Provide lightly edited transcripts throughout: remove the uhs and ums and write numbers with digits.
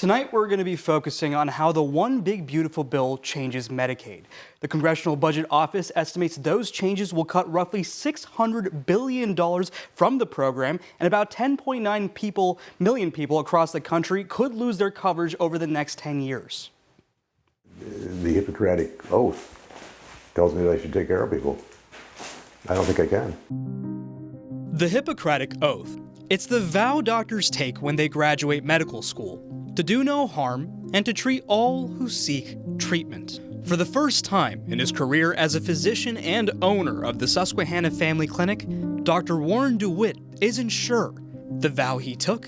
Tonight, we're going to be focusing on how the One Big Beautiful Bill changes Medicaid. The Congressional Budget Office estimates those changes will cut roughly $600 billion from the program, and about 10.9 million people across the country could lose their coverage over the next 10 years. The Hippocratic Oath tells me that I should take care of people. I don't think I can. The Hippocratic Oath. It's the vow doctors take when they graduate medical school. To do no harm, and to treat all who seek treatment. For the first time in his career as a physician and owner of the Susquehanna Family Clinic, Dr. Warren DeWitt isn't sure the vow he took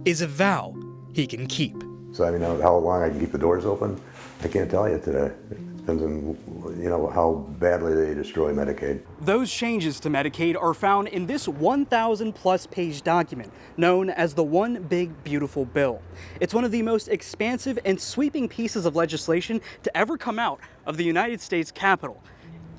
is a vow he can keep. So, how long I can keep the doors open, I can't tell you today. It depends on, how badly they destroy Medicaid. Those changes to Medicaid are found in this 1,000-plus page document known as the One Big Beautiful Bill. It's one of the most expansive and sweeping pieces of legislation to ever come out of the United States Capitol.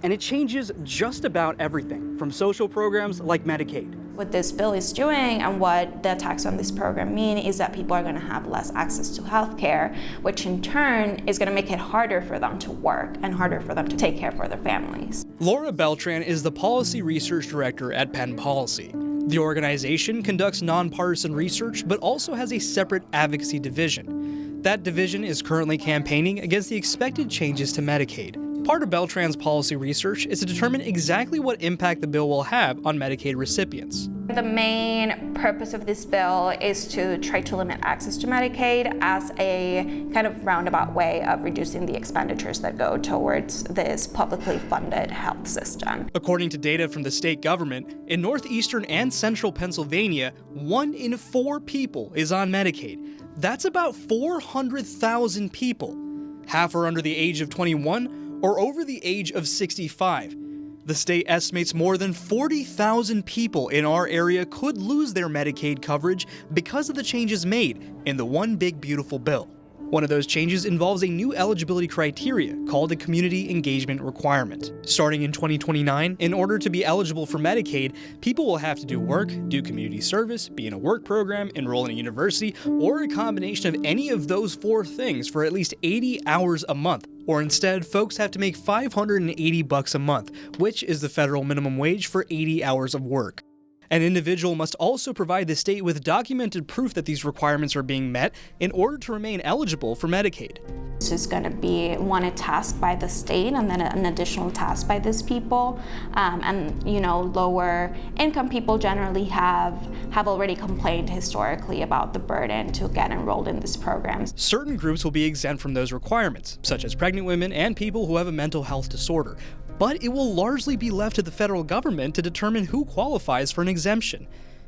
And it changes just about everything from social programs like Medicaid. What this bill is doing and what the attacks on this program mean is that people are going to have less access to health care, which in turn is going to make it harder for them to work and harder for them to take care for their families. Laura Beltran is the Policy Research Director at Penn Policy. The organization conducts nonpartisan research, but also has a separate advocacy division. That division is currently campaigning against the expected changes to Medicaid. Part of Beltran's policy research is to determine exactly what impact the bill will have on Medicaid recipients. The main purpose of this bill is to try to limit access to Medicaid as a kind of roundabout way of reducing the expenditures that go towards this publicly funded health system. According to data from the state government, in northeastern and central Pennsylvania, 1 in 4 people is on Medicaid. That's about 400,000 people. Half are under the age of 21 or over the age of 65. The state estimates more than 40,000 people in our area could lose their Medicaid coverage because of the changes made in the One Big Beautiful Bill. One of those changes involves a new eligibility criteria called a community engagement requirement. Starting in 2029, in order to be eligible for Medicaid, people will have to do work, do community service, be in a work program, enroll in a university, or a combination of any of those 4 things for at least 80 hours a month. Or instead, folks have to make $580 a month, which is the federal minimum wage for 80 hours of work. An individual must also provide the state with documented proof that these requirements are being met in order to remain eligible for Medicaid. This is going to be a task by the state and then an additional task by these people. Lower income people generally have already complained historically about the burden to get enrolled in these programs. Certain groups will be exempt from those requirements, such as pregnant women and people who have a mental health disorder. But it will largely be left to the federal government to determine who qualifies for an exemption.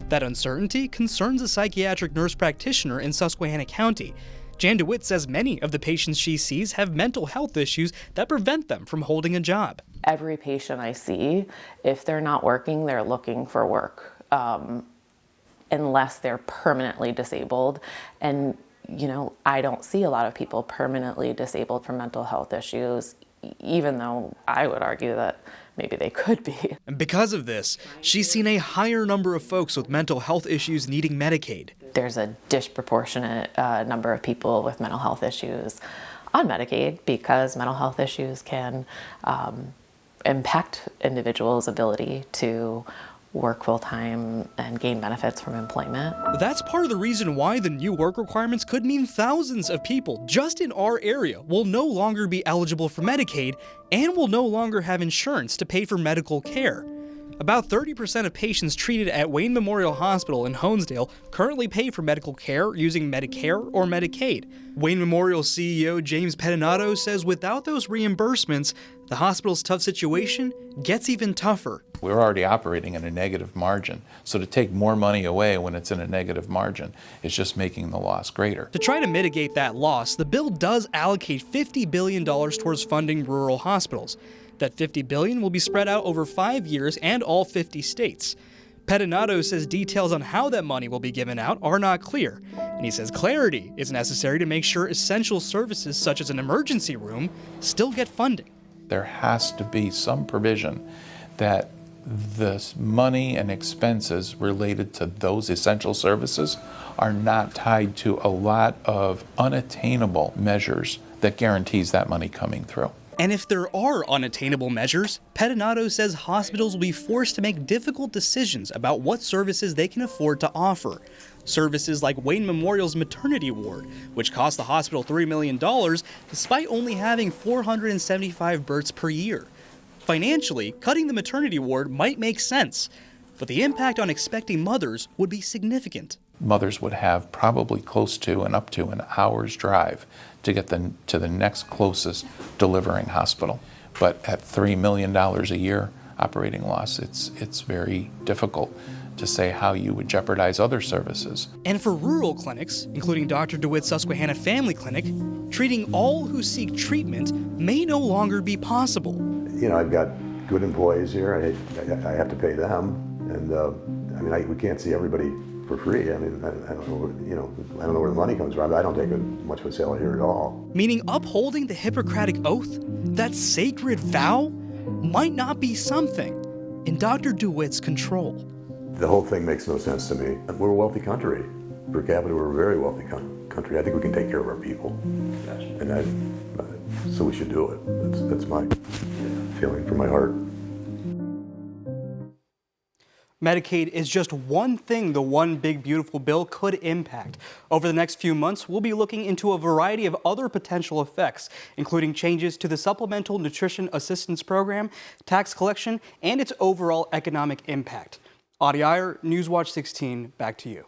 That uncertainty concerns a psychiatric nurse practitioner in Susquehanna County. Jan DeWitt says many of the patients she sees have mental health issues that prevent them from holding a job. Every patient I see, if they're not working, they're looking for work, unless they're permanently disabled. And, I don't see a lot of people permanently disabled from mental health issues, even though I would argue that maybe they could be. And because of this, she's seen a higher number of folks with mental health issues needing Medicaid. There's a disproportionate number of people with mental health issues on Medicaid because mental health issues can impact individuals' ability to work full-time and gain benefits from employment. That's part of the reason why the new work requirements could mean thousands of people just in our area will no longer be eligible for Medicaid and will no longer have insurance to pay for medical care. About 30% of patients treated at Wayne Memorial Hospital in Honesdale currently pay for medical care using Medicare or Medicaid. Wayne Memorial CEO James Pettinato says without those reimbursements, the hospital's tough situation gets even tougher. We're already operating in a negative margin, so to take more money away when it's in a negative margin is just making the loss greater. To try to mitigate that loss, the bill does allocate $50 billion towards funding rural hospitals. That $50 billion will be spread out over 5 years and all 50 states. Pettinato says details on how that money will be given out are not clear, and he says clarity is necessary to make sure essential services such as an emergency room still get funding. There has to be some provision that the money and expenses related to those essential services are not tied to a lot of unattainable measures that guarantees that money coming through. And if there are unattainable measures, Pettinato says hospitals will be forced to make difficult decisions about what services they can afford to offer. Services like Wayne Memorial's maternity ward, which cost the hospital $3 million despite only having 475 births per year. Financially, cutting the maternity ward might make sense, but the impact on expecting mothers would be significant. Mothers would have probably close to and up to an hour's drive to get to the next closest delivering hospital. But at $3 million a year operating loss, it's very difficult to say how you would jeopardize other services. And for rural clinics, including Dr. DeWitt's Susquehanna Family Clinic, treating all who seek treatment may no longer be possible. You know, I've got good employees here. I have to pay them, and I mean, we can't see everybody for free. I mean, I don't know, you know, I don't know where the money comes from. I don't take much of a salary here at all. Meaning upholding the Hippocratic Oath, that sacred vow, might not be something in Dr. DeWitt's control. The whole thing makes no sense to me. We're a wealthy country. Per capita, we're a very wealthy country. I think we can take care of our people. And so we should do it. That's my feeling from my heart. Medicaid is just one thing the One Big Beautiful Bill could impact. Over the next few months, we'll be looking into a variety of other potential effects, including changes to the Supplemental Nutrition Assistance Program, tax collection, and its overall economic impact. Adi Iyer, Newswatch 16, back to you.